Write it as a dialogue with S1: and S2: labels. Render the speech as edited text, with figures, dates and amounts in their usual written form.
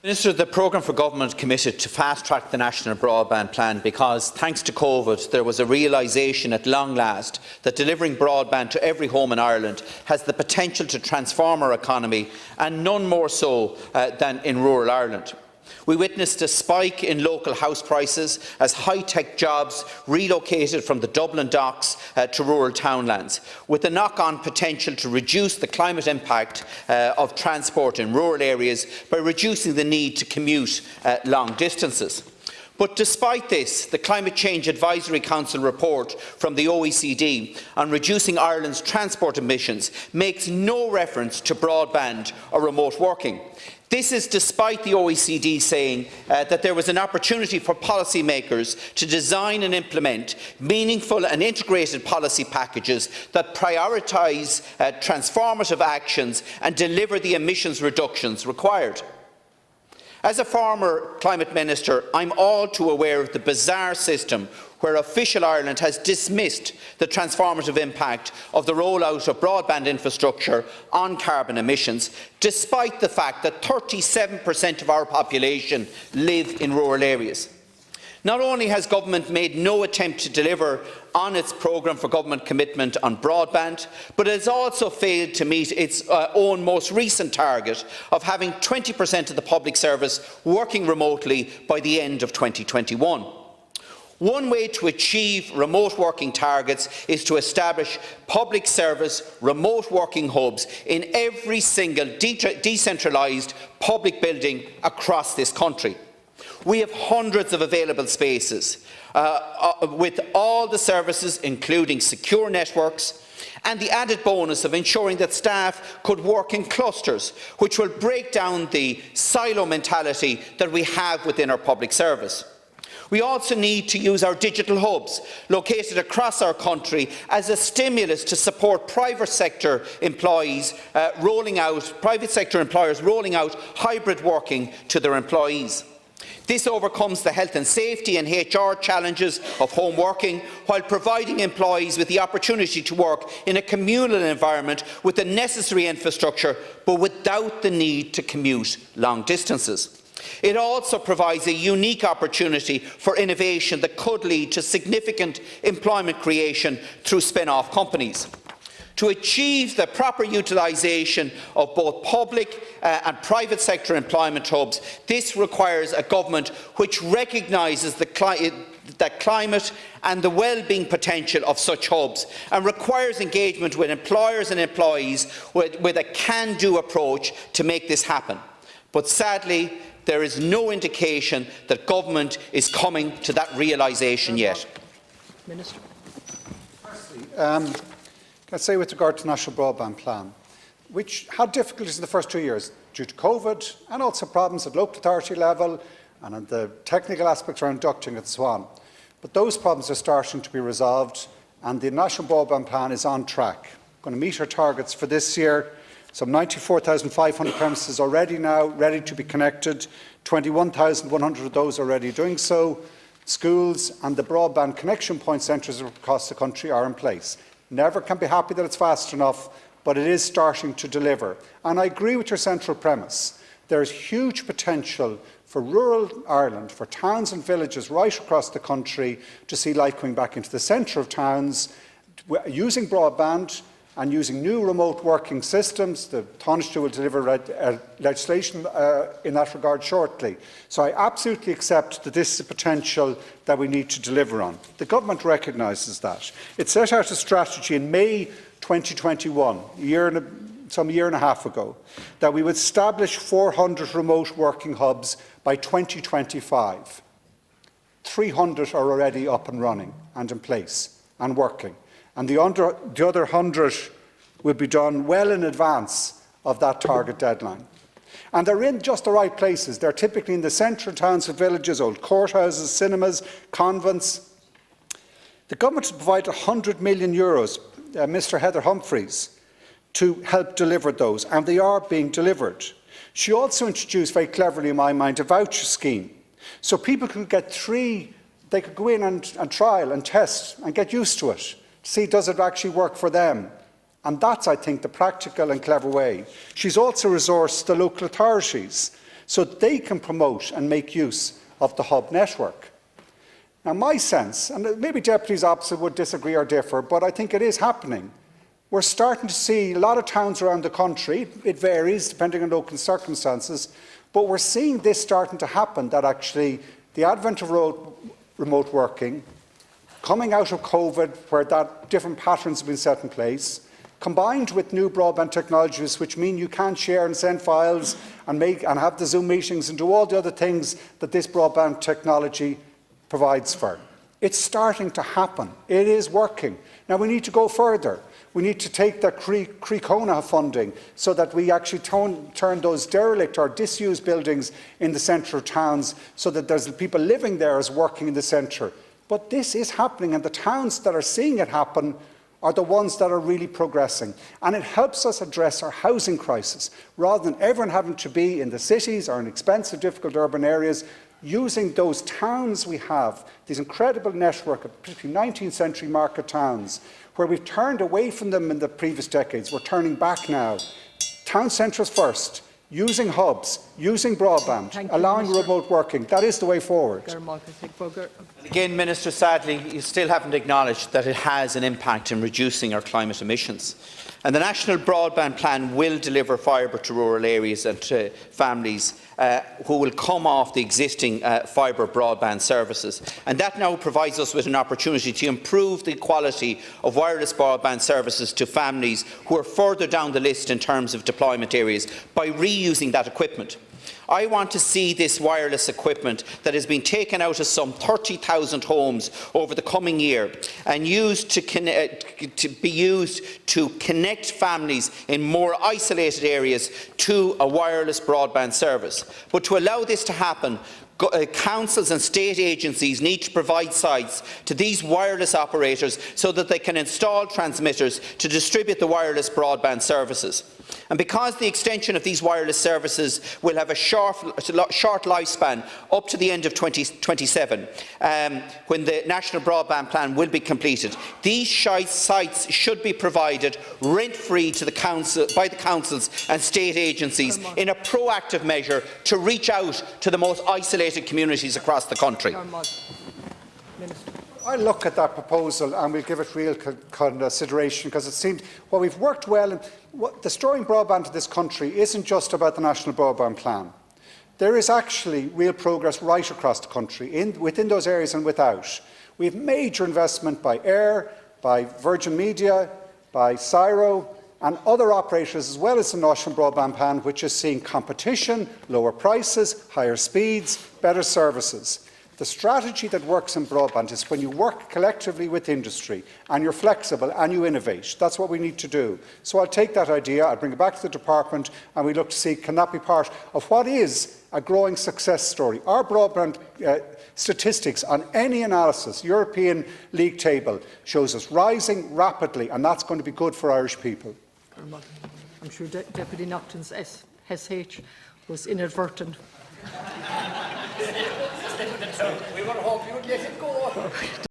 S1: Minister, the programme for government committed to fast-track the national broadband plan because, thanks to COVID, there was a realisation at long last that delivering broadband to every home in Ireland has the potential to transform our economy, and none more so than in rural Ireland. We witnessed a spike in local house prices as high-tech jobs relocated from the Dublin docks to rural townlands, with the knock-on potential to reduce the climate impact of transport in rural areas by reducing the need to commute long distances. But despite this, the Climate Change Advisory Council report from the OECD on reducing Ireland's transport emissions makes no reference to broadband or remote working. This is despite the OECD saying that there was an opportunity for policymakers to design and implement meaningful and integrated policy packages that prioritise transformative actions and deliver the emissions reductions required. As a former Climate Minister, I am all too aware of the bizarre system where Official Ireland has dismissed the transformative impact of the rollout of broadband infrastructure on carbon emissions, despite the fact that 37% of our population live in rural areas. Not only has government made no attempt to deliver on its programme for government commitment on broadband, but it has also failed to meet its own most recent target of having 20% of the public service working remotely by the end of 2021. One way to achieve remote working targets is to establish public service remote working hubs in every single decentralised public building across this country. We have hundreds of available spaces, with all the services, including secure networks, and the added bonus of ensuring that staff could work in clusters, which will break down the silo mentality that we have within our public service. We also need to use our digital hubs, located across our country, as a stimulus to support private sector employers rolling out hybrid working to their employees. This overcomes the health and safety and HR challenges of home working, while providing employees with the opportunity to work in a communal environment with the necessary infrastructure, but without the need to commute long distances. It also provides a unique opportunity for innovation that could lead to significant employment creation through spin-off companies. To achieve the proper utilisation of both public and private sector employment hubs, this requires a government which recognises the climate and the well-being potential of such hubs, and requires engagement with employers and employees with a can-do approach to make this happen. But sadly, there is no indication that government is coming to that realisation yet.
S2: Minister.
S3: Firstly, can I say with regard to the National Broadband Plan, which had difficulties in the first 2 years due to COVID and also problems at local authority level and on the technical aspects around ducting and so on. But those problems are starting to be resolved, and the National Broadband Plan is on track. We're going to meet our targets for this year. Some 94,500 premises already now ready to be connected, 21,100 of those already doing so. Schools and the broadband connection point centres across the country are in place. Never can be happy that it's fast enough, but it is starting to deliver. And I agree with your central premise. There is huge potential for rural Ireland, for towns and villages right across the country, to see life coming back into the centre of towns, using broadband and using new remote working systems. The Taoiseach will deliver legislation in that regard shortly. So I absolutely accept that this is a potential that we need to deliver on. The government recognises that. It set out a strategy in May 2021, some year and a half ago, that we would establish 400 remote working hubs by 2025. 300 are already up and running and in place and working. And the other 100 will be done well in advance of that target deadline. And they're in just the right places. They're typically in the centre of towns and villages, old courthouses, cinemas, convents. The government has provided €100 million, Mr Heather Humphreys, to help deliver those, and they are being delivered. She also introduced, very cleverly in my mind, a voucher scheme. So people could get they could go in and trial and test and get used to it. See, does it actually work for them? And that's, I think, the practical and clever way. She's also resourced the local authorities. so they can promote and make use of the hub network. Now, my sense, and maybe deputies opposite would disagree or differ, but I think it is happening. We're starting to see a lot of towns around the country, it varies depending on local circumstances, but we're seeing this starting to happen, that actually the advent of remote working, coming out of COVID where that different patterns have been set in place, combined with new broadband technologies which mean you can share and send files and have the Zoom meetings and do all the other things that this broadband technology provides for. It's starting to happen. It is working. Now we need to go further. We need to take the Crecona funding so that we actually turn those derelict or disused buildings in the centre of towns so that there's people living there as working in the centre. But this is happening, and the towns that are seeing it happen are the ones that are really progressing. And it helps us address our housing crisis. Rather than everyone having to be in the cities or in expensive, difficult urban areas, using those towns we have, these incredible network of particularly 19th century market towns, where we've turned away from them in the previous decades, we're turning back now. Town centres first, using hubs, using broadband, allowing remote working. That is the way forward.
S1: Again, Minister, sadly, you still haven't acknowledged that it has an impact in reducing our climate emissions. And the National Broadband Plan will deliver fibre to rural areas and to families who will come off the existing fibre broadband services. And that now provides us with an opportunity to improve the quality of wireless broadband services to families who are further down the list in terms of deployment areas by reusing that equipment. I want to see this wireless equipment that has been taken out of some 30,000 homes over the coming year and used to be used to connect families in more isolated areas to a wireless broadband service. But to allow this to happen, councils and state agencies need to provide sites to these wireless operators so that they can install transmitters to distribute the wireless broadband services. And because the extension of these wireless services will have a short lifespan up to the end of 2027, when the National Broadband Plan will be completed, these sites should be provided rent-free to the council, by the councils and state agencies in a proactive measure to reach out to the most isolated communities across the country.
S3: I look at that proposal and we'll give it real consideration, because it seems, well, we've worked well. And destroying broadband to this country isn't just about the National Broadband Plan. There is actually real progress right across the country, within those areas and without. We have major investment by Air, by Virgin Media, by Cyro and other operators, as well as the National Broadband Plan, which is seeing competition, lower prices, higher speeds, better services. The strategy that works in broadband is when you work collectively with industry and you're flexible and you innovate. That's what we need to do. So I'll take that idea, I'll bring it back to the department, and we look to see can that be part of what is a growing success story. Our broadband statistics on any analysis, European league table, shows us rising rapidly, and that's going to be good for Irish people.
S2: I'm sure Deputy Naughten's SH was inadvertent.
S4: We were hoping you would let it go.